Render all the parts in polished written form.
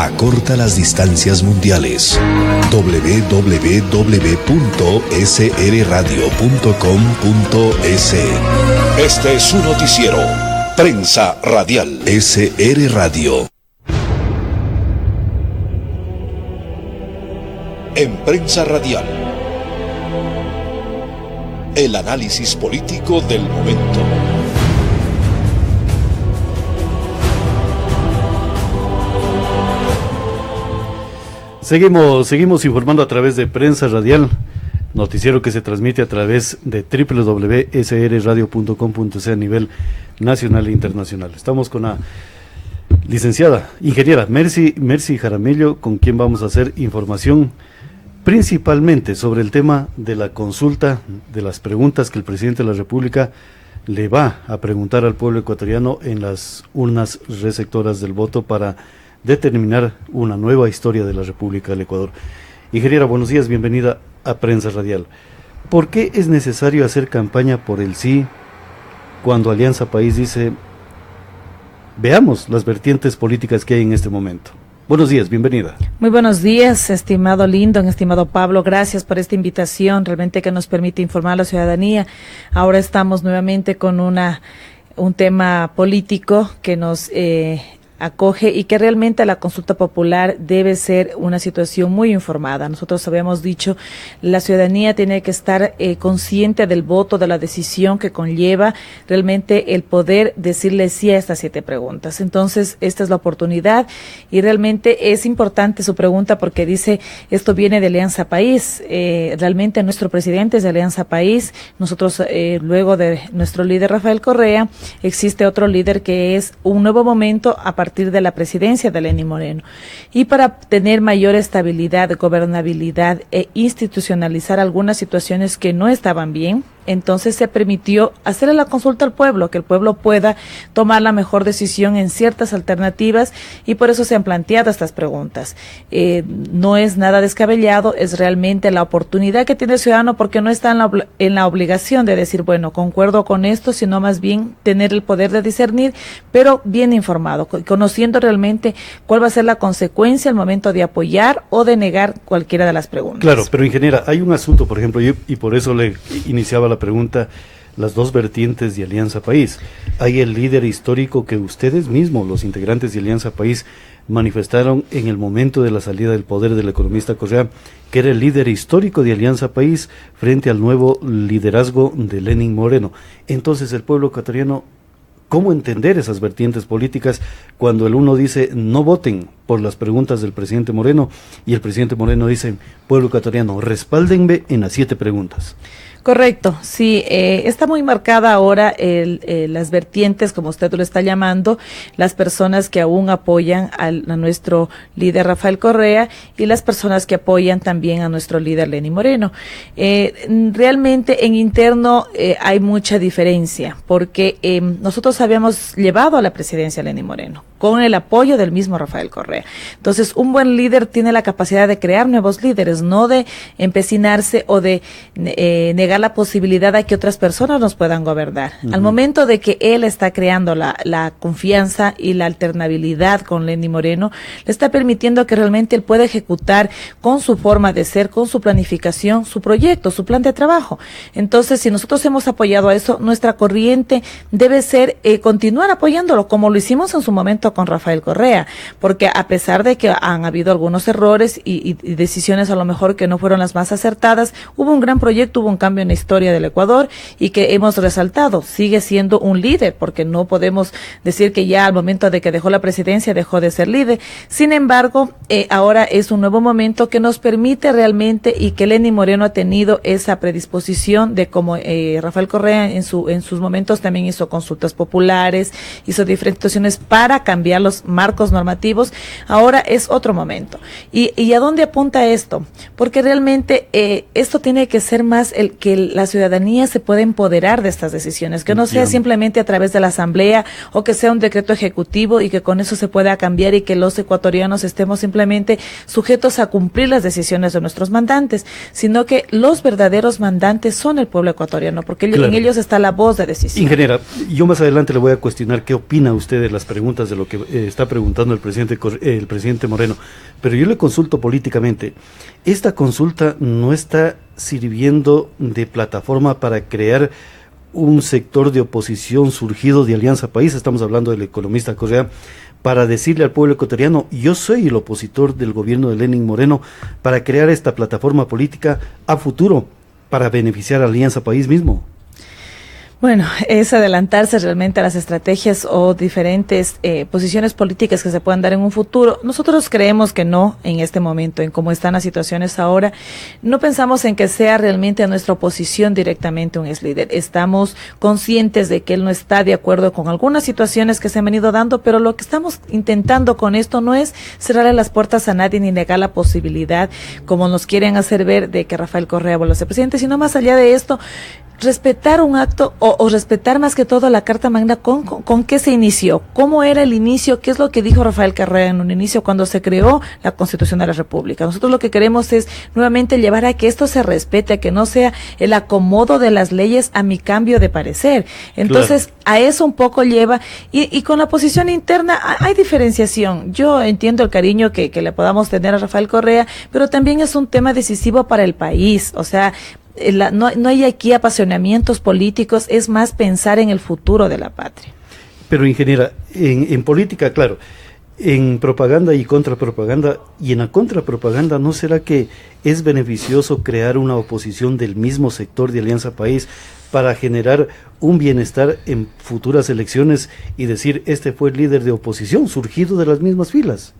acorta las distancias mundiales. www.srradio.com.es. Este es su noticiero. Prensa Radial. SR Radio. En Prensa Radial, el análisis político del momento. Seguimos informando a través de Prensa Radial, noticiero que se transmite a través de www.srradio.com.es a nivel nacional e internacional. Estamos con la licenciada, ingeniera Mercy Jaramillo, con quien vamos a hacer información principalmente sobre el tema de la consulta, de las preguntas que el presidente de la República le va a preguntar al pueblo ecuatoriano en las urnas receptoras del voto para determinar una nueva historia de la República del Ecuador. Ingeniera, buenos días, bienvenida a Prensa Radial. ¿Por qué es necesario hacer campaña por el sí cuando Alianza País dice, veamos las vertientes políticas que hay en este momento? Buenos días, bienvenida. Muy buenos días, estimado Lindon, estimado Pablo, gracias por esta invitación, realmente que nos permite informar a la ciudadanía. Ahora estamos nuevamente con un tema político que nos acoge y que realmente la consulta popular debe ser una situación muy informada. Nosotros habíamos dicho, la ciudadanía tiene que estar consciente del voto, de la decisión que conlleva realmente el poder decirle sí a estas 7 preguntas. Entonces, esta es la oportunidad y realmente es importante su pregunta porque dice, esto viene de Alianza País. Realmente nuestro presidente es de Alianza País. Nosotros, luego de nuestro líder Rafael Correa, existe otro líder que es Un Nuevo Momento a partir de la presidencia de Lenín Moreno. Y para tener mayor estabilidad, gobernabilidad e institucionalizar algunas situaciones que no estaban bien, entonces se permitió hacerle la consulta al pueblo, que el pueblo pueda tomar la mejor decisión en ciertas alternativas y por eso se han planteado estas preguntas. No es nada descabellado, es realmente la oportunidad que tiene el ciudadano porque no está en la obligación de decir, bueno, concuerdo con esto, sino más bien tener el poder de discernir, pero bien informado, conociendo realmente cuál va a ser la consecuencia al momento de apoyar o de negar cualquiera de las preguntas. Claro, pero ingeniera, hay un asunto, por ejemplo, y por eso le iniciaba la pregunta, las dos vertientes de Alianza País. Hay el líder histórico que ustedes mismos, los integrantes de Alianza País, manifestaron en el momento de la salida del poder del economista Correa, que era el líder histórico de Alianza País frente al nuevo liderazgo de Lenín Moreno. Entonces, el pueblo ecuatoriano, ¿cómo entender esas vertientes políticas cuando el uno dice no voten por las preguntas del presidente Moreno y el presidente Moreno dice, pueblo ecuatoriano, respáldenme en las 7 preguntas? Correcto, sí, está muy marcada ahora las vertientes, como usted lo está llamando, las personas que aún apoyan a nuestro líder Rafael Correa y las personas que apoyan también a nuestro líder Lenín Moreno. Realmente en interno hay mucha diferencia, porque nosotros habíamos llevado a la presidencia a Lenín Moreno con el apoyo del mismo Rafael Correa. Entonces, un buen líder tiene la capacidad de crear nuevos líderes, no de empecinarse o de negar la posibilidad de que otras personas nos puedan gobernar. Al momento de que él está creando la confianza y la alternabilidad con Lenín Moreno, le está permitiendo que realmente él pueda ejecutar con su forma de ser, con su planificación, su proyecto, su plan de trabajo. Entonces, si nosotros hemos apoyado a eso, nuestra corriente debe ser continuar apoyándolo, como lo hicimos en su momento con Rafael Correa, porque a pesar de que han habido algunos errores y decisiones a lo mejor que no fueron las más acertadas, hubo un gran proyecto, hubo un cambio en la historia del Ecuador y que hemos resaltado, sigue siendo un líder, porque no podemos decir que ya al momento de que dejó la presidencia dejó de ser líder. Sin embargo, ahora es un nuevo momento que nos permite realmente, y que Lenín Moreno ha tenido esa predisposición de, como Rafael Correa en sus momentos también hizo consultas populares, hizo diferentes situaciones para cambiar los marcos normativos. Ahora es otro momento. ¿Y a dónde apunta esto? Porque realmente esto tiene que ser más el que que la ciudadanía se pueda empoderar de estas decisiones, que no sea simplemente a través de la asamblea o que sea un decreto ejecutivo y que con eso se pueda cambiar y que los ecuatorianos estemos simplemente sujetos a cumplir las decisiones de nuestros mandantes, sino que los verdaderos mandantes son el pueblo ecuatoriano, porque en ellos está la voz de decisión. Ingeniera, yo más adelante le voy a cuestionar qué opina usted de las preguntas de lo que está preguntando el presidente Moreno, pero yo le consulto políticamente. Esta consulta no está sirviendo de plataforma para crear un sector de oposición surgido de Alianza País, estamos hablando del economista Correa, para decirle al pueblo ecuatoriano, yo soy el opositor del gobierno de Lenín Moreno, para crear esta plataforma política a futuro, para beneficiar a Alianza País mismo. Bueno, es adelantarse realmente a las estrategias o diferentes posiciones políticas que se puedan dar en un futuro. Nosotros creemos que no en este momento, en cómo están las situaciones ahora. No pensamos en que sea realmente a nuestra oposición directamente un ex líder. Estamos conscientes de que él no está de acuerdo con algunas situaciones que se han venido dando, pero lo que estamos intentando con esto no es cerrarle las puertas a nadie ni negar la posibilidad, como nos quieren hacer ver, de que Rafael Correa vuelva a ser presidente, sino más allá de esto, respetar un acto o respetar más que todo la Carta Magna con qué se inició, cómo era el inicio, qué es lo que dijo Rafael Correa en un inicio cuando se creó la Constitución de la República. Nosotros lo que queremos es nuevamente llevar a que esto se respete, a que no sea el acomodo de las leyes a mi cambio de parecer. Entonces, a eso un poco lleva, y con la posición interna hay diferenciación. Yo entiendo el cariño que le podamos tener a Rafael Correa, pero también es un tema decisivo para el país, o sea, no hay aquí apasionamientos políticos, es más pensar en el futuro de la patria. Pero ingeniera, en política, claro, en propaganda y contrapropaganda, y en la contrapropaganda, ¿no será que es beneficioso crear una oposición del mismo sector de Alianza País para generar un bienestar en futuras elecciones y decir, este fue el líder de oposición surgido de las mismas filas?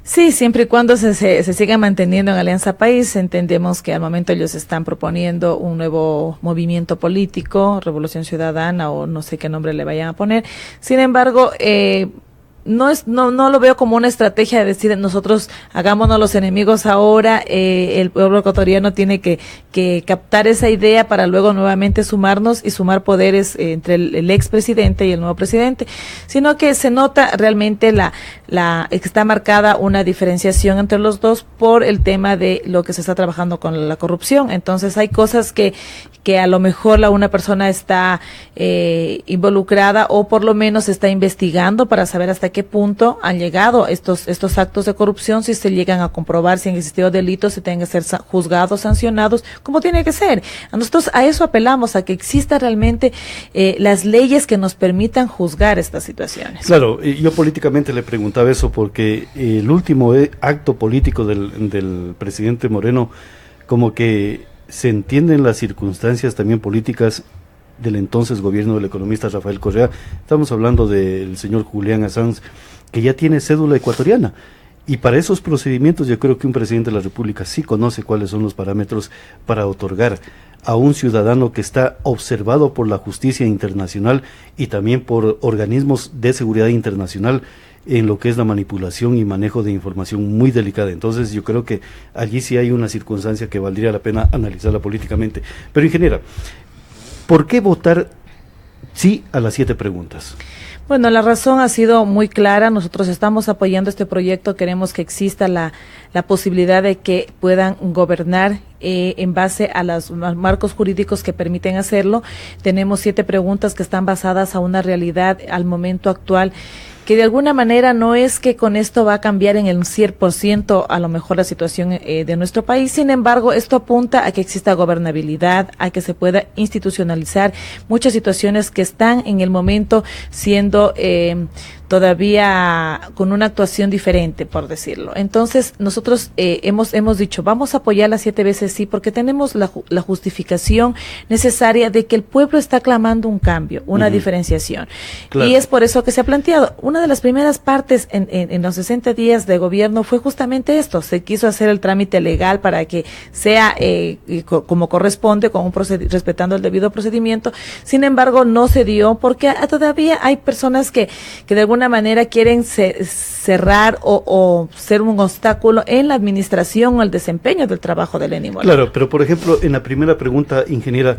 Sí, siempre y cuando se siga manteniendo en Alianza País, entendemos que al momento ellos están proponiendo un nuevo movimiento político, Revolución Ciudadana o no sé qué nombre le vayan a poner. Sin embargo, no lo veo como una estrategia de decir nosotros hagámonos los enemigos ahora, el pueblo ecuatoriano tiene que captar esa idea para luego nuevamente sumarnos y sumar poderes entre el expresidente y el nuevo presidente, sino que se nota realmente que está marcada una diferenciación entre los dos por el tema de lo que se está trabajando con la corrupción. Entonces hay cosas que a lo mejor una persona está involucrada o por lo menos está investigando para saber hasta qué punto han llegado estos actos de corrupción, si se llegan a comprobar, si han existido delitos, si tienen que ser juzgados, sancionados, como tiene que ser. A nosotros a eso apelamos, a que exista realmente las leyes que nos permitan juzgar estas situaciones. Claro, yo políticamente le preguntaba eso porque el último acto político del presidente Moreno, como que se entienden las circunstancias también políticas del entonces gobierno del economista Rafael Correa. Estamos hablando del señor Julián Assange, que ya tiene cédula ecuatoriana, y para esos procedimientos yo creo que un presidente de la República sí conoce cuáles son los parámetros para otorgar a un ciudadano que está observado por la justicia internacional y también por organismos de seguridad internacional en lo que es la manipulación y manejo de información muy delicada. Entonces yo creo que allí sí hay una circunstancia que valdría la pena analizarla políticamente. Pero ingeniera, ¿por qué votar sí a las 7 preguntas? Bueno, la razón ha sido muy clara. Nosotros estamos apoyando este proyecto. Queremos que exista la posibilidad de que puedan gobernar en base a los marcos jurídicos que permiten hacerlo. Tenemos 7 preguntas que están basadas a una realidad al momento actual, que de alguna manera no es que con esto va a cambiar en el 100% a lo mejor la situación de nuestro país. Sin embargo, esto apunta a que exista gobernabilidad, a que se pueda institucionalizar muchas situaciones que están en el momento siendo todavía con una actuación diferente, por decirlo. Entonces, nosotros hemos dicho, vamos a apoyar las 7 veces sí, porque tenemos la justificación necesaria de que el pueblo está clamando un cambio, una diferenciación. Claro. Y es por eso que se ha planteado. Una de las primeras partes en los 60 días de gobierno fue justamente esto. Se quiso hacer el trámite legal para que sea como corresponde, con respetando el debido procedimiento. Sin embargo, no se dio porque todavía hay personas que de alguna alguna manera quieren cerrar o ser un obstáculo en la administración o el desempeño del trabajo de Lenín Moreno. Claro, pero por ejemplo, en la primera pregunta, ingeniera,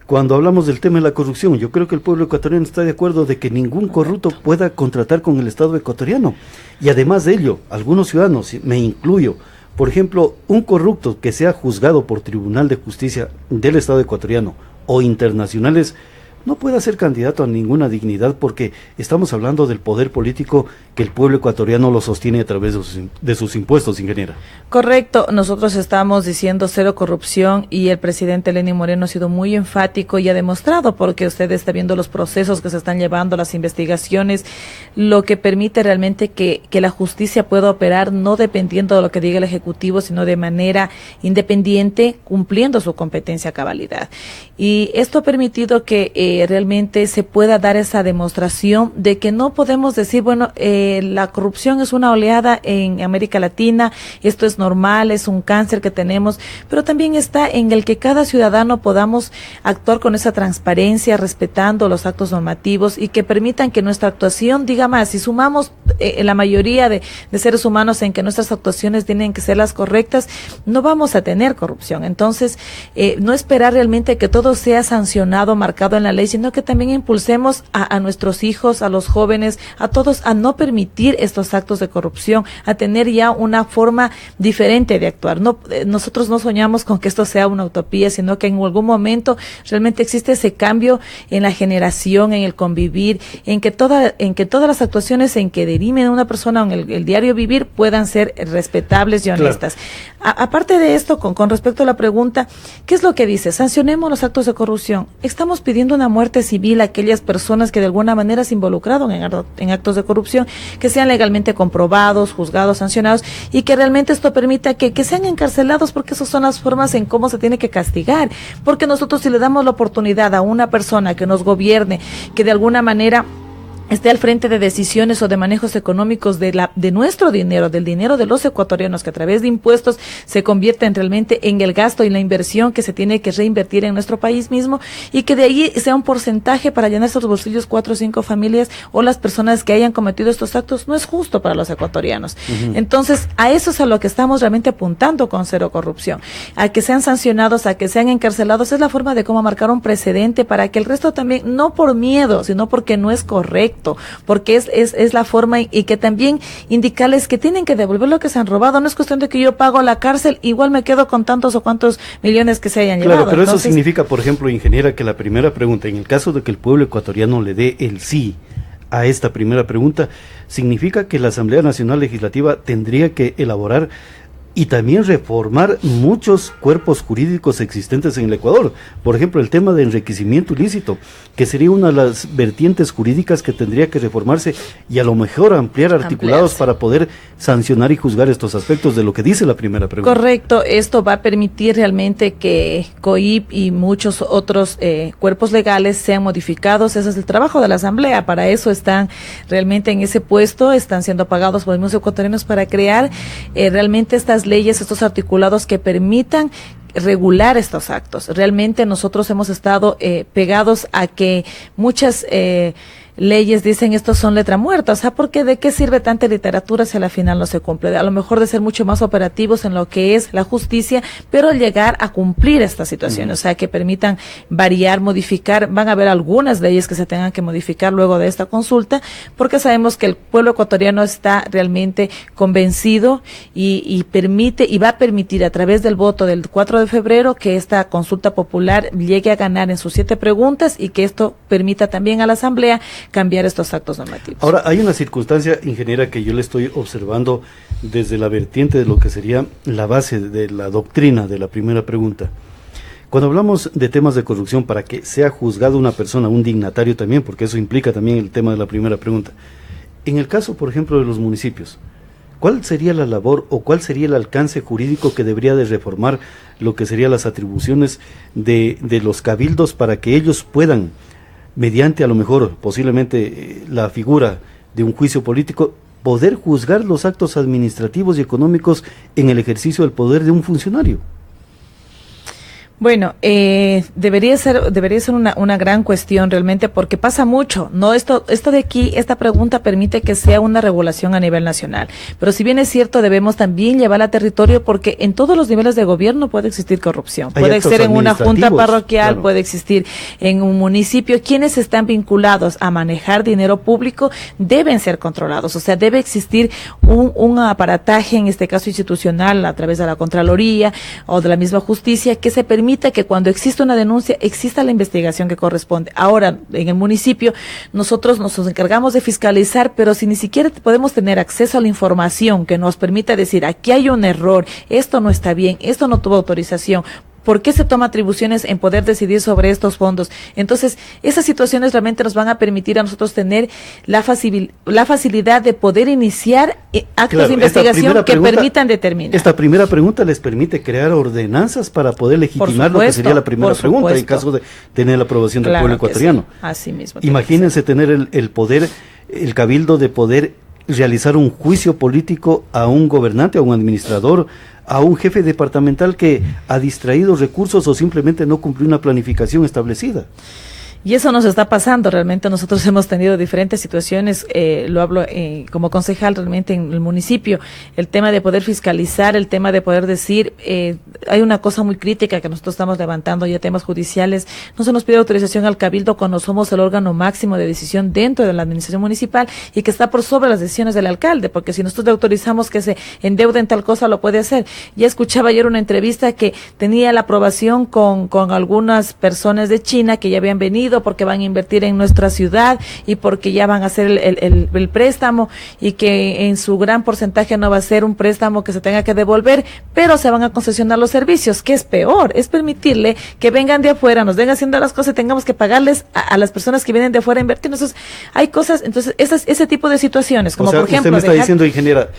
cuando hablamos del tema de la corrupción, yo creo que el pueblo ecuatoriano está de acuerdo de que ningún corrupto pueda contratar con el Estado ecuatoriano. Y además de ello, algunos ciudadanos, me incluyo, por ejemplo, un corrupto que sea juzgado por Tribunal de Justicia del Estado ecuatoriano o internacionales, no puede ser candidato a ninguna dignidad porque estamos hablando del poder político que el pueblo ecuatoriano lo sostiene a través de sus impuestos, ingeniera. Correcto, nosotros estamos diciendo cero corrupción y el presidente Lenín Moreno ha sido muy enfático y ha demostrado, porque usted está viendo los procesos que se están llevando, las investigaciones, lo que permite realmente que la justicia pueda operar no dependiendo de lo que diga el Ejecutivo, sino de manera independiente, cumpliendo su competencia a cabalidad. Y esto ha permitido que realmente se pueda dar esa demostración de que no podemos decir, bueno, la corrupción es una oleada en América Latina, esto es normal, es un cáncer que tenemos, pero también está en el que cada ciudadano podamos actuar con esa transparencia, respetando los actos normativos y que permitan que nuestra actuación diga más. Si sumamos la mayoría de seres humanos en que nuestras actuaciones tienen que ser las correctas, no vamos a tener corrupción. Entonces, no esperar realmente que todo sea sancionado, marcado en la ley, sino que también impulsemos a nuestros hijos, a los jóvenes, a todos, a no permitir estos actos de corrupción, a tener ya una forma diferente de actuar. No, nosotros no soñamos con que esto sea una utopía, sino que en algún momento realmente existe ese cambio en la generación, en el convivir, en que todas las actuaciones en que derimen a una persona en el diario vivir puedan ser respetables y honestas. Claro. Aparte de esto, con respecto a la pregunta, ¿qué es lo que dice? Sancionemos los actos de corrupción. Estamos pidiendo una muerte civil a aquellas personas que de alguna manera se involucraron en actos de corrupción, que sean legalmente comprobados, juzgados, sancionados, y que realmente esto permita que sean encarcelados, porque esas son las formas en cómo se tiene que castigar. Porque nosotros, si le damos la oportunidad a una persona que nos gobierne, que de alguna manera esté al frente de decisiones o de manejos económicos de nuestro dinero, del dinero de los ecuatorianos, que a través de impuestos se convierten realmente en el gasto y la inversión que se tiene que reinvertir en nuestro país mismo, y que de ahí sea un porcentaje para llenar esos bolsillos 4 o 5 familias o las personas que hayan cometido estos actos, no es justo para los ecuatorianos. Entonces, a eso es a lo que estamos realmente apuntando con cero corrupción, a que sean sancionados, a que sean encarcelados. Es la forma de cómo marcar un precedente para que el resto también, no por miedo, sino porque no es correcto, porque es la forma, y que también indicarles que tienen que devolver lo que se han robado. No es cuestión de que yo pago la cárcel, igual me quedo con tantos o cuantos millones que se hayan llevado. Claro, pero entonces, eso significa, por ejemplo, ingeniera, que la primera pregunta, en el caso de que el pueblo ecuatoriano le dé el sí a esta primera pregunta, significa que la Asamblea Nacional Legislativa tendría que elaborar y también reformar muchos cuerpos jurídicos existentes en el Ecuador. Por ejemplo, el tema de enriquecimiento ilícito, que sería una de las vertientes jurídicas que tendría que reformarse y a lo mejor ampliarse para poder sancionar y juzgar estos aspectos de lo que dice la primera pregunta. Correcto, esto va a permitir realmente que COIP y muchos otros cuerpos legales sean modificados. Ese es el trabajo de la Asamblea, para eso están realmente en ese puesto, están siendo pagados por los mismos ecuatorianos para crear realmente estas leyes, estos articulados que permitan regular estos actos. Realmente nosotros hemos estado pegados a que muchas leyes dicen estos son letra muerta, o sea, porque ¿de qué sirve tanta literatura si a la final no se cumple? A lo mejor de ser mucho más operativos en lo que es la justicia, pero llegar a cumplir esta situación, o sea, que permitan variar, modificar. Van a haber algunas leyes que se tengan que modificar luego de esta consulta, porque sabemos que el pueblo ecuatoriano está realmente convencido y permite y va a permitir, a través del voto del 4 de febrero, que esta consulta popular llegue a ganar en sus 7 preguntas, y que esto permita también a la Asamblea cambiar estos actos normativos. Ahora, hay una circunstancia, ingeniera, que yo le estoy observando desde la vertiente de lo que sería la base de la doctrina de la primera pregunta. Cuando hablamos de temas de corrupción, para que sea juzgado una persona, un dignatario también, porque eso implica también el tema de la primera pregunta. En el caso, por ejemplo, de los municipios, ¿cuál sería la labor o cuál sería el alcance jurídico que debería de reformar lo que serían las atribuciones de los cabildos para que ellos puedan, mediante a lo mejor posiblemente la figura de un juicio político, poder juzgar los actos administrativos y económicos en el ejercicio del poder de un funcionario? Bueno, debería ser una gran cuestión realmente, porque pasa mucho, ¿no? Esto de aquí, esta pregunta permite que sea una regulación a nivel nacional. Pero si bien es cierto, debemos también llevarla a territorio, porque en todos los niveles de gobierno puede existir corrupción. Puede ser en una junta parroquial, claro, puede existir en un municipio. Quienes están vinculados a manejar dinero público deben ser controlados. O sea, debe existir un aparataje, en este caso institucional, a través de la Contraloría o de la misma justicia, que se permita que cuando existe una denuncia exista la investigación que corresponde. Ahora, en el municipio, nosotros nos encargamos de fiscalizar, pero si ni siquiera podemos tener acceso a la información que nos permita decir, aquí hay un error, esto no está bien, esto no tuvo autorización, ¿por qué se toma atribuciones en poder decidir sobre estos fondos? Entonces, esas situaciones realmente nos van a permitir a nosotros tener la facilidad de poder iniciar actos de investigación que permitan determinar. Esta primera pregunta les permite crear ordenanzas para poder legitimar lo que sería la primera pregunta, en caso de tener la aprobación del pueblo ecuatoriano. Sí. Así mismo. Imagínense tener el poder, el cabildo de poder realizar un juicio político a un gobernante, a un administrador, a un jefe departamental que ha distraído recursos o simplemente no cumplió una planificación establecida. Y eso nos está pasando. Realmente nosotros hemos tenido diferentes situaciones, lo hablo como concejal realmente en el municipio, el tema de poder fiscalizar, el tema de poder decir, hay una cosa muy crítica que nosotros estamos levantando ya, temas judiciales. No se nos pide autorización al cabildo cuando somos el órgano máximo de decisión dentro de la administración municipal y que está por sobre las decisiones del alcalde, porque si nosotros le autorizamos que se endeude en tal cosa, lo puede hacer. Ya escuchaba ayer una entrevista que tenía la aprobación con algunas personas de China que ya habían venido porque van a invertir en nuestra ciudad y porque ya van a hacer el préstamo, y que en su gran porcentaje no va a ser un préstamo que se tenga que devolver, pero se van a concesionar los servicios, que es peor, es permitirle que vengan de afuera, nos vengan haciendo las cosas y tengamos que pagarles a las personas que vienen de afuera a invertir. Entonces, hay cosas, entonces, ese tipo de situaciones, como por ejemplo... Usted me está diciendo, ingeniera,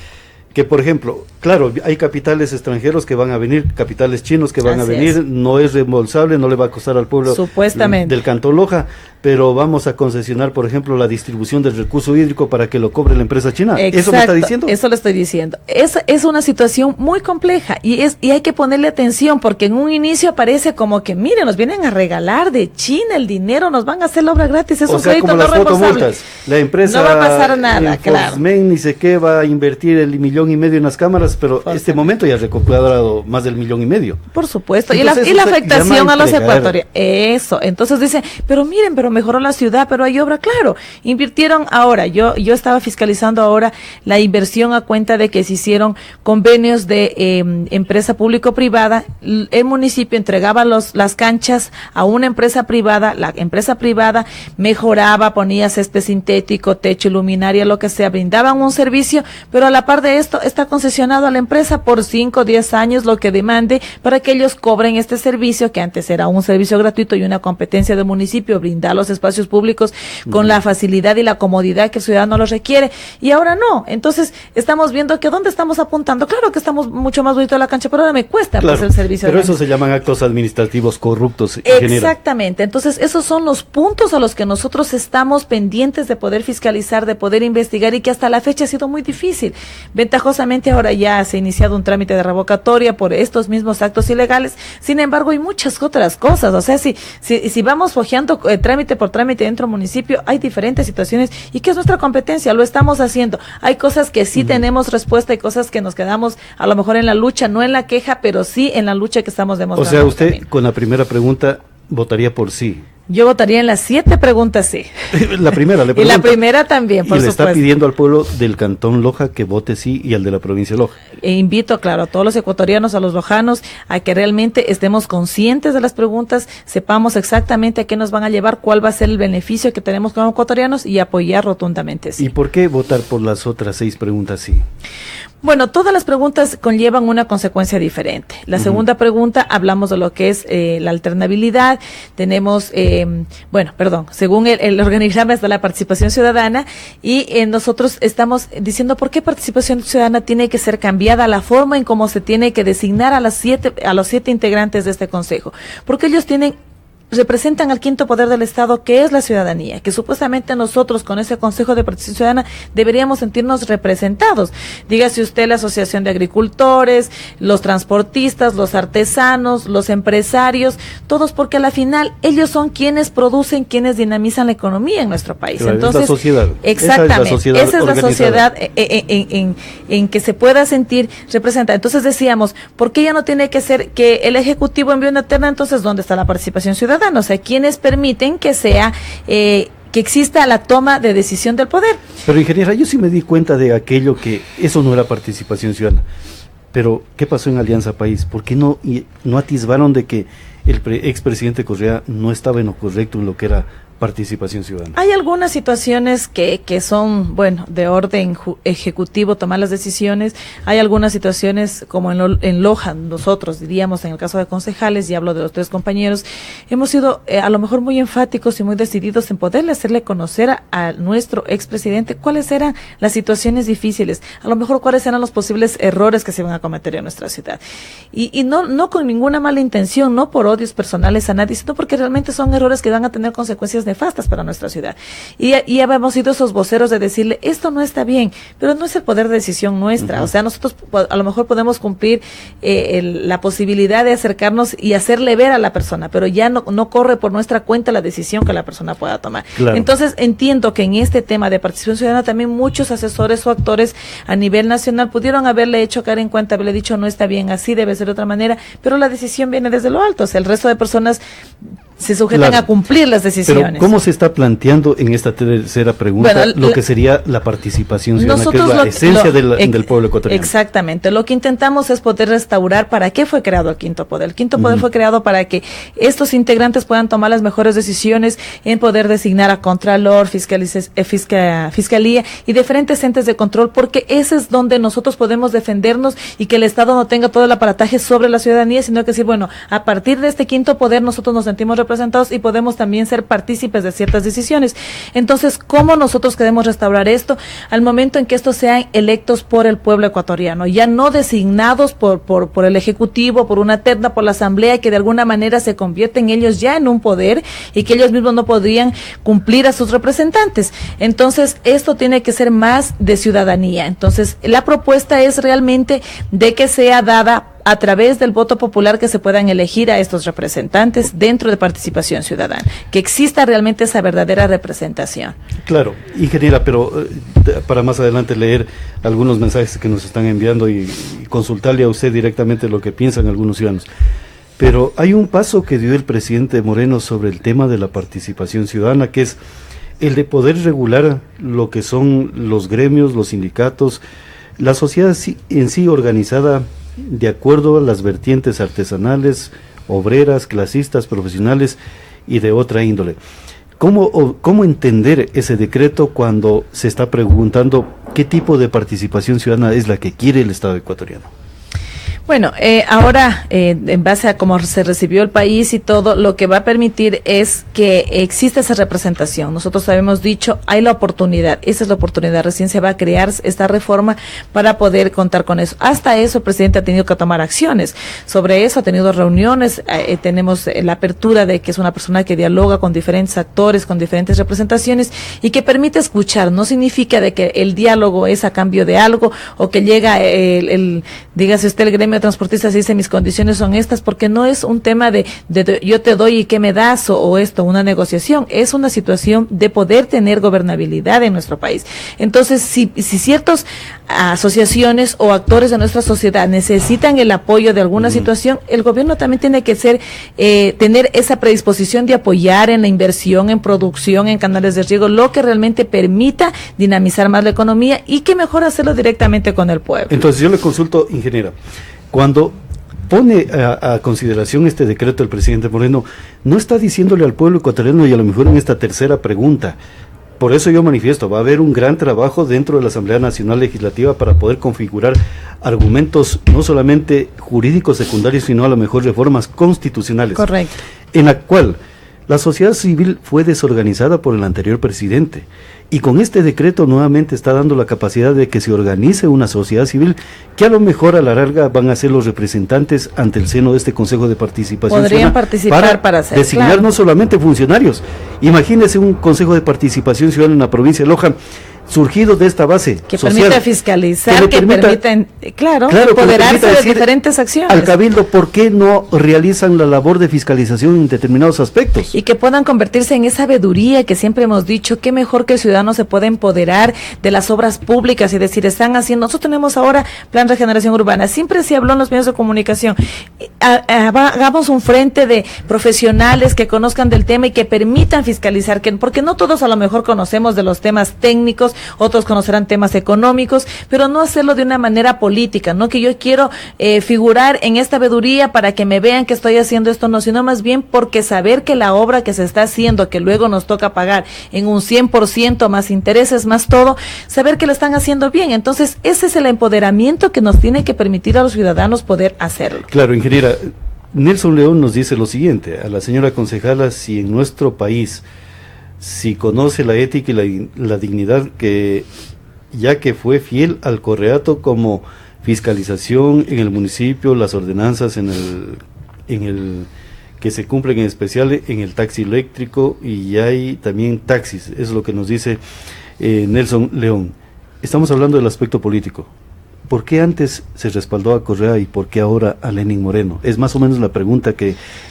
que por ejemplo, claro, hay capitales extranjeros que van a venir, capitales chinos que van a venir, no es reembolsable, no le va a costar al pueblo supuestamente del Cantón Loja, pero vamos a concesionar, por ejemplo, la distribución del recurso hídrico para que lo cobre la empresa china. Exacto, ¿eso me está diciendo? Eso le estoy diciendo. Es una situación muy compleja y hay que ponerle atención, porque en un inicio parece como que, miren, nos vienen a regalar de China el dinero, nos van a hacer la obra gratis, es un crédito no reembolsable. La empresa no va a pasar nada, claro. Ni sé qué va a invertir el 1,5 millones en las cámaras, pero este momento ya ha recuperado más del 1,5 millones. Por supuesto. Entonces, y la afectación a los ecuatorianos. Eso. Entonces dicen, pero miren, pero mejoró la ciudad, pero hay obra. Claro, invirtieron ahora. Yo estaba fiscalizando ahora la inversión a cuenta de que se hicieron convenios de empresa público-privada. El municipio entregaba las canchas a una empresa privada. La empresa privada mejoraba, ponía césped sintético, techo, luminaria, lo que sea. Brindaban un servicio, pero a la par de esto está concesionado a la empresa por 5 o 10 años, lo que demande, para que ellos cobren este servicio, que antes era un servicio gratuito y una competencia del municipio, brindar los espacios públicos con la facilidad y la comodidad que el ciudadano los requiere, y ahora no. Entonces estamos viendo que dónde estamos apuntando. Claro que estamos mucho más bonito la cancha, pero ahora me cuesta pues el servicio. Pero eso se llaman actos administrativos corruptos. Exactamente. Entonces esos son los puntos a los que nosotros estamos pendientes de poder fiscalizar, de poder investigar, y que hasta la fecha ha sido muy difícil. Ventajosamente ahora ya se ha iniciado un trámite de revocatoria por estos mismos actos ilegales. Sin embargo, hay muchas otras cosas. O sea, si vamos fojeando trámite por trámite dentro del municipio, hay diferentes situaciones, y que es nuestra competencia, lo estamos haciendo. Hay cosas que sí tenemos respuesta, y cosas que nos quedamos a lo mejor en la lucha, no en la queja, pero sí en la lucha que estamos demostrando. O sea, usted también, con la primera pregunta votaría por sí. Yo votaría en las 7 preguntas sí. La primera le pregunto. Y la primera también, por supuesto. Y le está pidiendo al pueblo del Cantón Loja que vote sí, y al de la provincia de Loja. Invito, claro, a todos los ecuatorianos, a los lojanos, a que realmente estemos conscientes de las preguntas, sepamos exactamente a qué nos van a llevar, cuál va a ser el beneficio que tenemos como ecuatorianos, y apoyar rotundamente sí. ¿Y por qué votar por las otras 6 preguntas sí? Bueno, todas las preguntas conllevan una consecuencia diferente. La segunda pregunta, hablamos de lo que es la alternabilidad. Tenemos, según el organigrama está la participación ciudadana, y nosotros estamos diciendo por qué participación ciudadana tiene que ser cambiada, la forma en cómo se tiene que designar a los 7 integrantes de este consejo. Porque ellos tienen representan al quinto poder del Estado, que es la ciudadanía, que supuestamente nosotros con ese Consejo de Participación Ciudadana deberíamos sentirnos representados. Dígase usted la Asociación de Agricultores, los transportistas, los artesanos, los empresarios, todos, porque a la final ellos son quienes producen, quienes dinamizan la economía en nuestro país. Claro, entonces, es la sociedad. exactamente, esa es la sociedad en que se pueda sentir representada. Entonces decíamos, ¿por qué ya no tiene que ser que el Ejecutivo envíe una terna? Entonces, ¿dónde está la participación ciudadana? O sea, ¿quiénes permiten que sea, que exista la toma de decisión del poder? Pero, ingeniera, yo sí me di cuenta de aquello, que eso no era participación ciudadana. Pero, ¿qué pasó en Alianza País? ¿Por qué no atisbaron de que el expresidente Correa no estaba en lo correcto en lo que era participación ciudadana? Hay algunas situaciones que son, bueno, de orden ejecutivo, tomar las decisiones. Hay algunas situaciones como en Loja, nosotros diríamos, en el caso de concejales, y hablo de los 3 compañeros, hemos sido a lo mejor muy enfáticos y muy decididos en poderle hacerle conocer a nuestro expresidente cuáles eran las situaciones difíciles, a lo mejor cuáles eran los posibles errores que se iban a cometer en nuestra ciudad. Y no con ninguna mala intención, no por odios personales a nadie, sino porque realmente son errores que van a tener consecuencias nefastas para nuestra ciudad. Y habíamos sido esos voceros de decirle, esto no está bien, pero no es el poder de decisión nuestra. O sea, nosotros a lo mejor podemos cumplir la posibilidad de acercarnos y hacerle ver a la persona, pero ya no corre por nuestra cuenta la decisión que la persona pueda tomar. Claro. Entonces, entiendo que en este tema de participación ciudadana también muchos asesores o actores a nivel nacional pudieron haberle hecho caer en cuenta, haberle dicho, no está bien así, debe ser de otra manera, pero la decisión viene desde lo alto. O sea, el resto de personas se sujetan, claro, a cumplir las decisiones. Pero ¿cómo se está planteando en esta tercera pregunta lo que sería la participación ciudadana, que es la esencia del pueblo ecuatoriano? Exactamente. Lo que intentamos es poder restaurar para qué fue creado el quinto poder. El quinto poder fue creado para que estos integrantes puedan tomar las mejores decisiones en poder designar a Contralor, Fiscalía y diferentes entes de control, porque ese es donde nosotros podemos defendernos y que el Estado no tenga todo el aparataje sobre la ciudadanía, sino que decir, bueno, a partir de este quinto poder nosotros nos sentimos representados y podemos también ser partícipes de ciertas decisiones. Entonces, ¿cómo nosotros queremos restaurar esto? Al momento en que estos sean electos por el pueblo ecuatoriano, ya no designados por el Ejecutivo, por una terna, por la Asamblea, que de alguna manera se convierten ellos ya en un poder y que ellos mismos no podrían cumplir a sus representantes. Entonces, esto tiene que ser más de ciudadanía. Entonces, la propuesta es realmente de que sea dada a través del voto popular, que se puedan elegir a estos representantes dentro de participación ciudadana, que exista realmente esa verdadera representación. Claro, ingeniera, pero para más adelante leer algunos mensajes que nos están enviando y consultarle a usted directamente lo que piensan algunos ciudadanos. Pero hay un paso que dio el presidente Moreno sobre el tema de la participación ciudadana, que es el de poder regular lo que son los gremios, los sindicatos, la sociedad en sí organizada de acuerdo a las vertientes artesanales, obreras, clasistas, profesionales y de otra índole. ¿Cómo entender ese decreto cuando se está preguntando qué tipo de participación ciudadana es la que quiere el Estado ecuatoriano? Bueno, ahora, en base a cómo se recibió el país y todo, lo que va a permitir es que exista esa representación. Nosotros habíamos dicho, hay la oportunidad, esa es la oportunidad, recién se va a crear esta reforma para poder contar con eso. Hasta eso el presidente ha tenido que tomar acciones. Sobre eso ha tenido reuniones, tenemos la apertura de que es una persona que dialoga con diferentes actores, con diferentes representaciones y que permite escuchar. No significa de que el diálogo es a cambio de algo o que llega dígase usted, el gremio de transportistas dice mis condiciones son estas, porque no es un tema de yo te doy y qué me das o esto, una negociación, es una situación de poder tener gobernabilidad en nuestro país. Entonces, si ciertas asociaciones o actores de nuestra sociedad necesitan el apoyo de alguna situación, el gobierno también tiene que tener esa predisposición de apoyar en la inversión, en producción, en canales de riego, lo que realmente permita dinamizar más la economía y que mejor hacerlo directamente con el pueblo. Entonces yo le consulto, ingeniera, cuando pone a consideración este decreto el presidente Moreno, no está diciéndole al pueblo ecuatoriano, y a lo mejor en esta tercera pregunta, por eso yo manifiesto, va a haber un gran trabajo dentro de la Asamblea Nacional Legislativa para poder configurar argumentos no solamente jurídicos secundarios, sino a lo mejor reformas constitucionales. Correcto. En la cual La sociedad civil fue desorganizada por el anterior presidente y con este decreto nuevamente está dando la capacidad de que se organice una sociedad civil que a lo mejor a la larga van a ser los representantes ante el seno de este Consejo de Participación Podrían participar para hacer, designar claro, no solamente funcionarios. Imagínese un Consejo de Participación Ciudadana en la provincia de Loja surgido de esta base que social, permita fiscalizar, que permita, claro, empoderarse de diferentes acciones. Al Cabildo, ¿por qué no realizan la labor de fiscalización en determinados aspectos? Y que puedan convertirse en esa sabiduría que siempre hemos dicho, qué mejor que el ciudadano se pueda empoderar de las obras públicas y decir, están haciendo, nosotros tenemos ahora Plan Regeneración Urbana, siempre se habló en los medios de comunicación, hagamos un frente de profesionales que conozcan del tema y que permitan fiscalizar, porque no todos a lo mejor conocemos de los temas técnicos, otros conocerán temas económicos, pero no hacerlo de una manera política, no que yo quiero figurar en esta veeduría para que me vean que estoy haciendo esto, no, sino más bien porque saber que la obra que se está haciendo, que luego nos toca pagar en un 100% más intereses, más todo, saber que lo están haciendo bien. Entonces, ese es el empoderamiento que nos tiene que permitir a los ciudadanos poder hacerlo. Claro, ingeniera, Nelson León nos dice lo siguiente, a la señora concejala, si en nuestro país, si conoce la ética y la dignidad, que ya que fue fiel al correato como fiscalización en el municipio, las ordenanzas en el que se cumplen, en especial en el taxi eléctrico, y hay también taxis, es lo que nos dice Nelson León. Estamos hablando del aspecto político. ¿Por qué antes se respaldó a Correa y por qué ahora a Lenín Moreno? Es más o menos la pregunta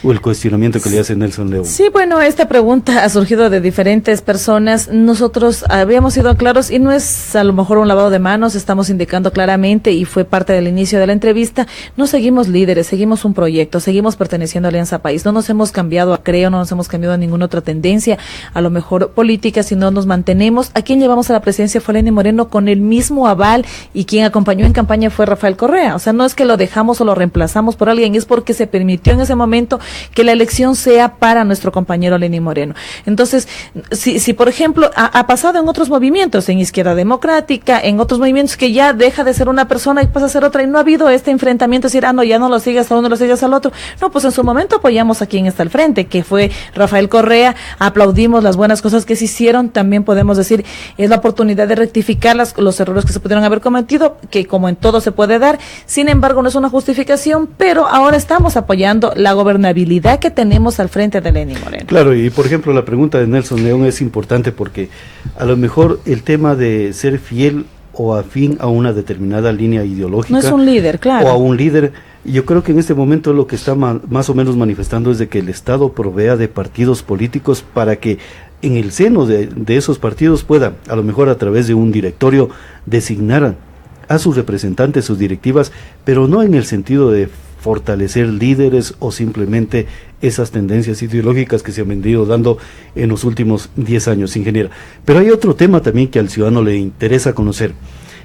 o el cuestionamiento que le hace Nelson León. Sí, bueno, esta pregunta ha surgido de diferentes personas. Nosotros habíamos sido claros y no es a lo mejor un lavado de manos, estamos indicando claramente y fue parte del inicio de la entrevista. No seguimos líderes, seguimos un proyecto, seguimos perteneciendo a Alianza País. No nos hemos cambiado a Creo, no nos hemos cambiado a ninguna otra tendencia, a lo mejor política, sino nos mantenemos. ¿A quién llevamos a la presidencia? Fue Lenín Moreno con el mismo aval, y quien acompañó en campaña fue Rafael Correa. O sea, no es que lo dejamos o lo reemplazamos por alguien, es porque se permitió en ese momento que la elección sea para nuestro compañero Lenín Moreno. Entonces, si por ejemplo ha pasado en otros movimientos, en Izquierda Democrática, en otros movimientos, que ya deja de ser una persona y pasa a ser otra, y no ha habido este enfrentamiento, decir, no, ya no lo sigas a uno, lo sigas al otro. No, pues en su momento apoyamos a quien está al frente, que fue Rafael Correa, aplaudimos las buenas cosas que se hicieron, también podemos decir, es la oportunidad de rectificar los errores que se pudieron haber cometido, que como en todo se puede dar, sin embargo no es una justificación, pero ahora estamos apoyando la gobernabilidad que tenemos al frente de Lenín Moreno. Claro, y por ejemplo la pregunta de Nelson León es importante porque a lo mejor el tema de ser fiel o afín a una determinada línea ideológica, no es un líder, claro, o a un líder, yo creo que en este momento lo que está más o menos manifestando es de que el Estado provea de partidos políticos para que en el seno de esos partidos pueda, a lo mejor a través de un directorio, designar a sus representantes, sus directivas, pero no en el sentido de fortalecer líderes o simplemente esas tendencias ideológicas que se han venido dando en los últimos 10 años, ingeniera. Pero hay otro tema también que al ciudadano le interesa conocer,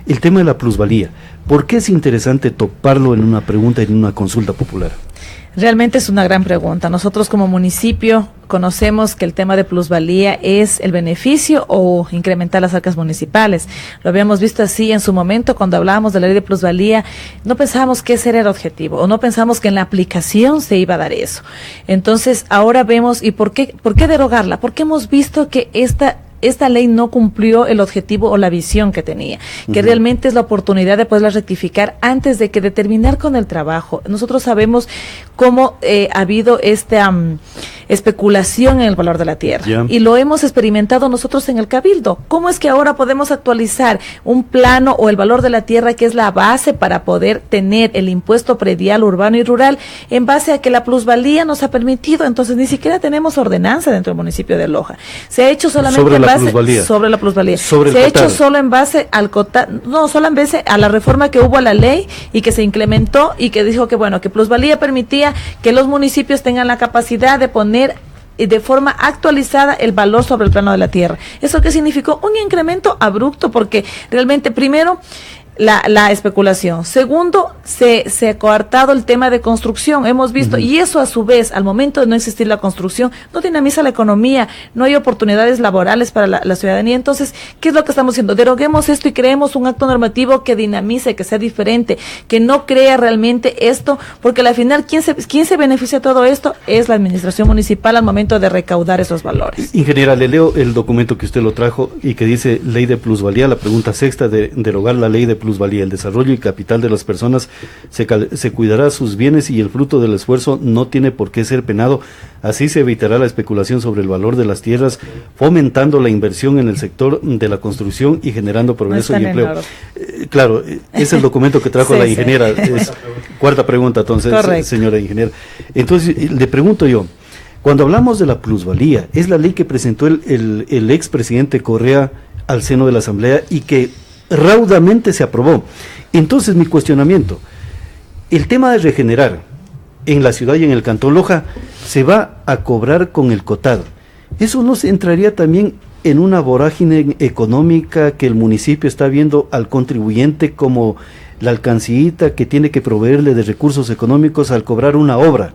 el tema de la plusvalía. ¿Por qué es interesante toparlo en una pregunta, en una consulta popular? Realmente es una gran pregunta. Nosotros como municipio conocemos que el tema de plusvalía es el beneficio o incrementar las arcas municipales. Lo habíamos visto así en su momento cuando hablábamos de la ley de plusvalía. No pensábamos que ese era el objetivo o no pensamos que en la aplicación se iba a dar eso. Entonces ahora vemos, ¿y por qué derogarla? Porque hemos visto que esta ley no cumplió el objetivo o la visión que tenía, que realmente es la oportunidad de poderla rectificar antes de que de terminar con el trabajo. Nosotros sabemos cómo ha habido esta especulación en el valor de la tierra, y lo hemos experimentado nosotros en el Cabildo. ¿Cómo es que ahora podemos actualizar un plano o el valor de la tierra, que es la base para poder tener el impuesto predial urbano y rural, en base a que la plusvalía nos ha permitido? Entonces ni siquiera tenemos ordenanza dentro del municipio de Loja. Se ha hecho solamente sobre la plusvalía. Se ha hecho solo en base al solo en base a la reforma que hubo a la ley y que se incrementó y que dijo que bueno, que plusvalía permitía que los municipios tengan la capacidad de poner de forma actualizada el valor sobre el plano de la tierra. ¿Eso qué significó? Un incremento abrupto, porque realmente primero la especulación. Segundo, se ha coartado el tema de construcción, hemos visto, y eso a su vez, al momento de no existir la construcción, no dinamiza la economía, no hay oportunidades laborales para la ciudadanía. Entonces, ¿qué es lo que estamos haciendo? Deroguemos esto y creemos un acto normativo que dinamice, que sea diferente, que no crea realmente esto, porque al final, ¿quién se beneficia de todo esto? Es la administración municipal al momento de recaudar esos valores. Ingeniera, le leo el documento que usted lo trajo y que dice Ley de Plusvalía, la pregunta sexta de derogar la Ley de Plusvalía, el desarrollo y capital de las personas, se cuidará sus bienes y el fruto del esfuerzo no tiene por qué ser penado, así se evitará la especulación sobre el valor de las tierras, fomentando la inversión en el sector de la construcción y generando progreso y empleo. Claro, es el documento que trajo sí, la ingeniera, es cuarta pregunta entonces, señora ingeniera. Entonces, le pregunto yo, cuando hablamos de la plusvalía, es la ley que presentó el expresidente Correa al seno de la Asamblea y que raudamente se aprobó. Entonces, mi cuestionamiento, el tema de regenerar en la ciudad y en el Cantón Loja se va a cobrar con el COTAD. ¿Eso no se entraría también en una vorágine económica que el municipio está viendo al contribuyente como la alcancita que tiene que proveerle de recursos económicos al cobrar una obra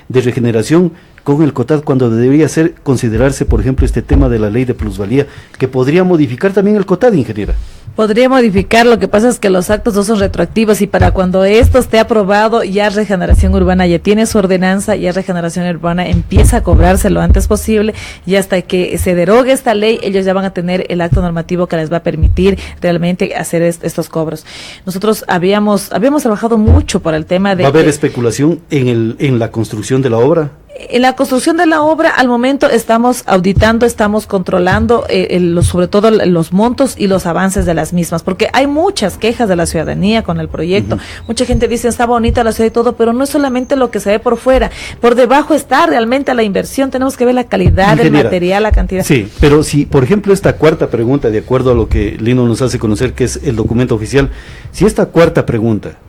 de regeneración con el COTAD, cuando debería considerarse, por ejemplo, este tema de la ley de plusvalía, que podría modificar también el COTAD, ingeniera? Podría modificar, lo que pasa es que los actos no son retroactivos y para cuando esto esté aprobado, ya Regeneración Urbana ya tiene su ordenanza, ya Regeneración Urbana empieza a cobrarse lo antes posible y hasta que se derogue esta ley, ellos ya van a tener el acto normativo que les va a permitir realmente hacer estos cobros. Nosotros habíamos trabajado mucho por el tema de... ¿Va a haber especulación en la construcción de la obra? En la construcción de la obra, al momento estamos auditando, estamos controlando sobre todo los montos y los avances de las mismas, porque hay muchas quejas de la ciudadanía con el proyecto. Mucha gente dice, está bonita la ciudad y todo, pero no es solamente lo que se ve por fuera. Por debajo está realmente la inversión, tenemos que ver la calidad del material, la cantidad. Sí, pero si, por ejemplo, esta cuarta pregunta, de acuerdo a lo que Lino nos hace conocer, que es el documento oficial, si esta cuarta pregunta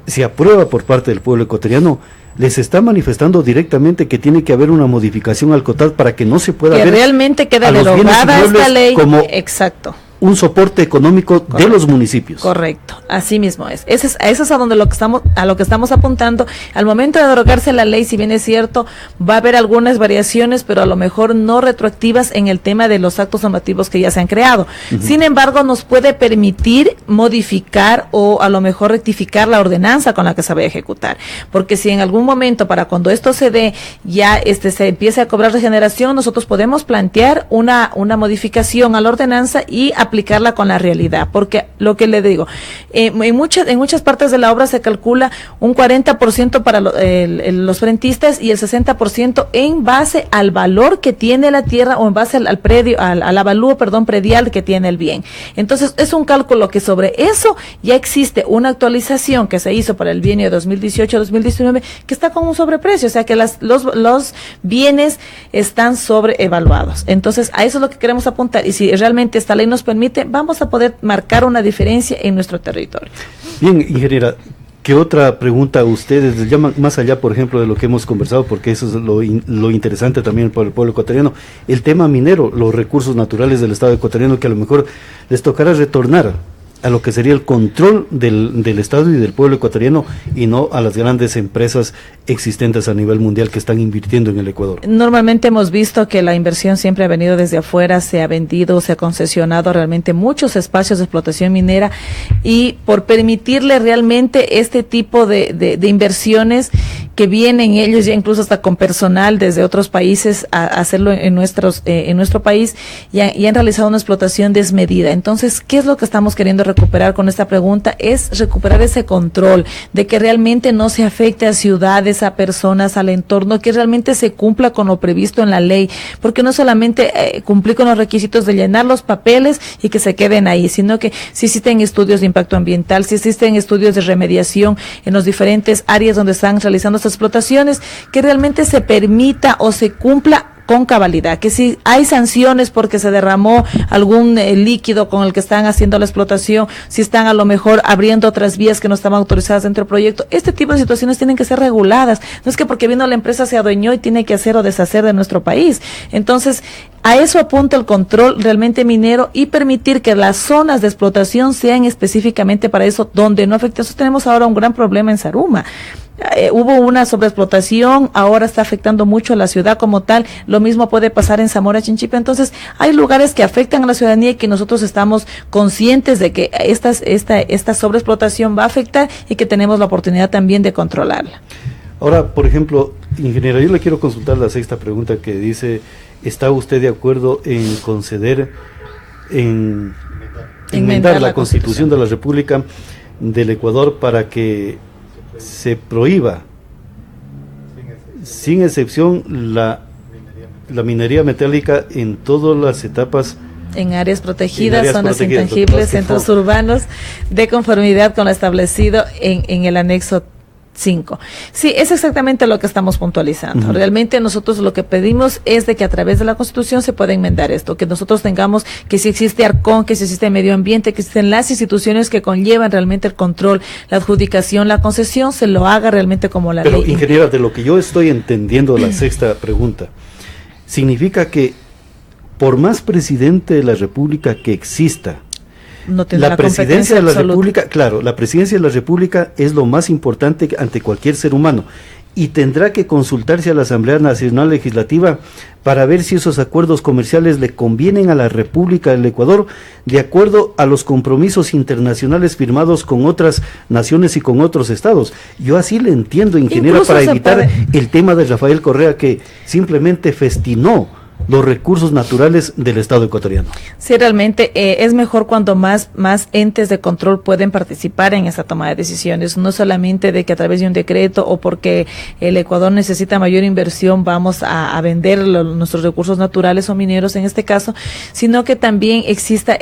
se aprueba por parte del pueblo ecuatoriano, les está manifestando directamente que tiene que haber una modificación al COTAD para que no se pueda ver realmente queda derogada esta ley como exacto un soporte económico de los municipios. Correcto, así mismo es. Eso es a donde lo que estamos apuntando. Al momento de derogarse la ley, si bien es cierto, va a haber algunas variaciones, pero a lo mejor no retroactivas en el tema de los actos normativos que ya se han creado. Sin embargo, nos puede permitir modificar o a lo mejor rectificar la ordenanza con la que se va a ejecutar. Porque si en algún momento, para cuando esto se dé, ya se empiece a cobrar regeneración, nosotros podemos plantear una modificación a la ordenanza y aplicarla con la realidad, porque lo que le digo, en muchas partes de la obra se calcula un 40% para los rentistas y el 60% en base al valor que tiene la tierra o en base al predio, al avalúo, predial que tiene el bien. Entonces, es un cálculo que sobre eso ya existe una actualización que se hizo para el bienio 2018-2019 que está con un sobreprecio, o sea que los bienes están sobreevaluados. Entonces, a eso es lo que queremos apuntar y si realmente esta ley nos permite, vamos a poder marcar una diferencia en nuestro territorio. Bien, ingeniera, ¿qué otra pregunta ustedes les llaman más allá, por ejemplo, de lo que hemos conversado, porque eso es lo interesante también para el pueblo ecuatoriano, el tema minero, los recursos naturales del Estado ecuatoriano, que a lo mejor les tocará retornar a lo que sería el control del Estado y del pueblo ecuatoriano y no a las grandes empresas existentes a nivel mundial que están invirtiendo en el Ecuador? Normalmente hemos visto que la inversión siempre ha venido desde afuera, se ha vendido, se ha concesionado realmente muchos espacios de explotación minera y por permitirle realmente este tipo de inversiones que vienen ellos ya incluso hasta con personal desde otros países a hacerlo en nuestro país y han realizado una explotación desmedida. Entonces, ¿qué es lo que estamos queriendo recuperar con esta pregunta? Es recuperar ese control de que realmente no se afecte a ciudades, a personas, al entorno, que realmente se cumpla con lo previsto en la ley, porque no solamente cumplir con los requisitos de llenar los papeles y que se queden ahí, sino que si existen estudios de impacto ambiental, si existen estudios de remediación en los diferentes áreas donde están realizando estas explotaciones, que realmente se permita o se cumpla con cabalidad, que si hay sanciones porque se derramó algún líquido con el que están haciendo la explotación, si están a lo mejor abriendo otras vías que no estaban autorizadas dentro del proyecto, este tipo de situaciones tienen que ser reguladas. No es que porque vino la empresa se adueñó y tiene que hacer o deshacer de nuestro país. Entonces, a eso apunta el control realmente minero y permitir que las zonas de explotación sean específicamente para eso, donde no afecta. Nosotros tenemos ahora un gran problema en Zaruma. Hubo una sobreexplotación, ahora está afectando mucho a la ciudad como tal, lo mismo puede pasar en Zamora Chinchipe. Entonces hay lugares que afectan a la ciudadanía y que nosotros estamos conscientes de que esta sobreexplotación va a afectar y que tenemos la oportunidad también de controlarla. Ahora, por ejemplo, ingeniero, yo le quiero consultar la sexta pregunta que dice, ¿está usted de acuerdo en conceder, en enmendar la Constitución de la República del Ecuador para que se prohíba, sin excepción, la minería metálica en todas las etapas? En áreas protegidas, zonas intangibles, centros urbanos, de conformidad con lo establecido en el anexo 5. Sí, es exactamente lo que estamos puntualizando. Realmente nosotros lo que pedimos es de que a través de la Constitución se pueda enmendar esto, que nosotros tengamos, que si existe ARCON, que si existe medio ambiente, que existen las instituciones que conllevan realmente el control, la adjudicación, la concesión, se lo haga realmente como la ley. Pero, ingeniera, de lo que yo estoy entendiendo la sexta pregunta, significa que por más presidente de la República que exista, no tendrá la presidencia de la absoluta. República, claro, la presidencia de la República es lo más importante ante cualquier ser humano y tendrá que consultarse a la Asamblea Nacional Legislativa para ver si esos acuerdos comerciales le convienen a la República del Ecuador de acuerdo a los compromisos internacionales firmados con otras naciones y con otros estados. Yo así le entiendo, ingeniera, para evitar el tema de Rafael Correa, que simplemente festinó los recursos naturales del Estado ecuatoriano. Sí, realmente es mejor cuando más entes de control pueden participar en esta toma de decisiones, no solamente de que a través de un decreto o porque el Ecuador necesita mayor inversión vamos a vender nuestros recursos naturales o mineros en este caso, sino que también exista,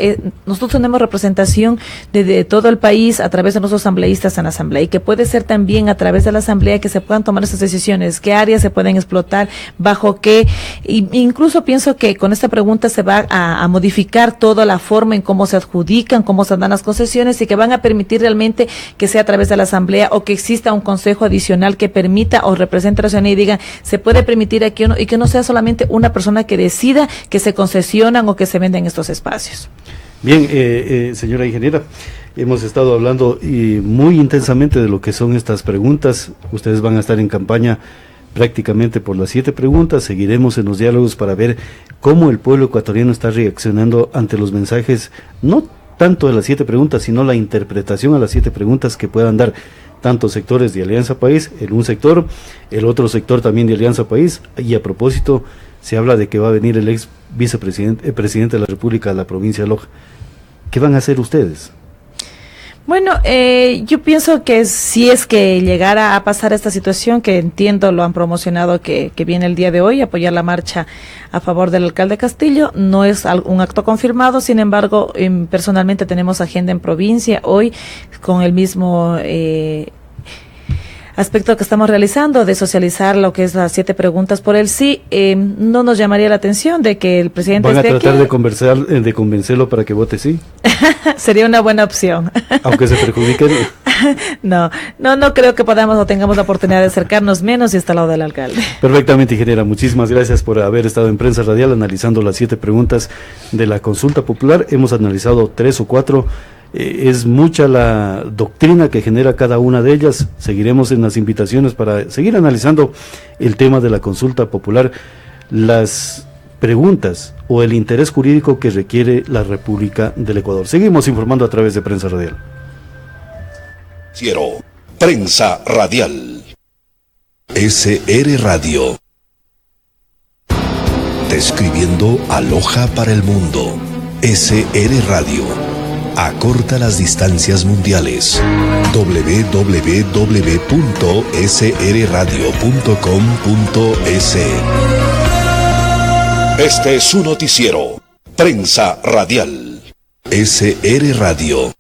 nosotros tenemos representación de todo el país a través de nuestros asambleístas en la asamblea y que puede ser también a través de la asamblea que se puedan tomar esas decisiones, qué áreas se pueden explotar, bajo qué, incluso pienso que con esta pregunta se va a modificar toda la forma en cómo se adjudican, cómo se dan las concesiones y que van a permitir realmente que sea a través de la asamblea o que exista un consejo adicional que permita o represente a la ciudadanía y diga, se puede permitir aquí o no, y que no sea solamente una persona que decida que se concesionan o que se venden estos espacios. Bien, señora ingeniera, hemos estado hablando muy intensamente de lo que son estas preguntas. Ustedes van a estar en campaña prácticamente por las 7 preguntas. Seguiremos en los diálogos para ver cómo el pueblo ecuatoriano está reaccionando ante los mensajes, no tanto de las 7 preguntas, sino la interpretación a las 7 preguntas que puedan dar tanto sectores de Alianza País, en un sector, el otro sector también de Alianza País. Y a propósito, se habla de que va a venir el ex vicepresidente, presidente de la República de la provincia de Loja. ¿Qué van a hacer ustedes? Bueno, yo pienso que si es que llegara a pasar esta situación, que entiendo lo han promocionado que viene el día de hoy, apoyar la marcha a favor del alcalde Castillo, no es un acto confirmado, sin embargo, personalmente tenemos agenda en provincia hoy con el mismo aspecto que estamos realizando de socializar lo que es las 7 preguntas por el sí. No nos llamaría la atención de que el presidente ¿Van a esté tratar aquí? de convencerlo para que vote sí? Sería una buena opción. Aunque se perjudiquen. No creo que podamos o tengamos la oportunidad de acercarnos menos y está al lado del alcalde. Perfectamente, ingeniera. Muchísimas gracias por haber estado en Prensa Radial analizando las 7 preguntas de la consulta popular. Hemos analizado 3 o 4. Es mucha la doctrina que genera cada una de ellas. Seguiremos en las invitaciones para seguir analizando el tema de la consulta popular, las preguntas o el interés jurídico que requiere la República del Ecuador. Seguimos informando a través de Prensa Radial. Prensa Radial. SR Radio. Describiendo a Loja para el mundo. SR Radio. Acorta las distancias mundiales. www.srradio.com.es. Este es su noticiero. Prensa Radial. SR Radio.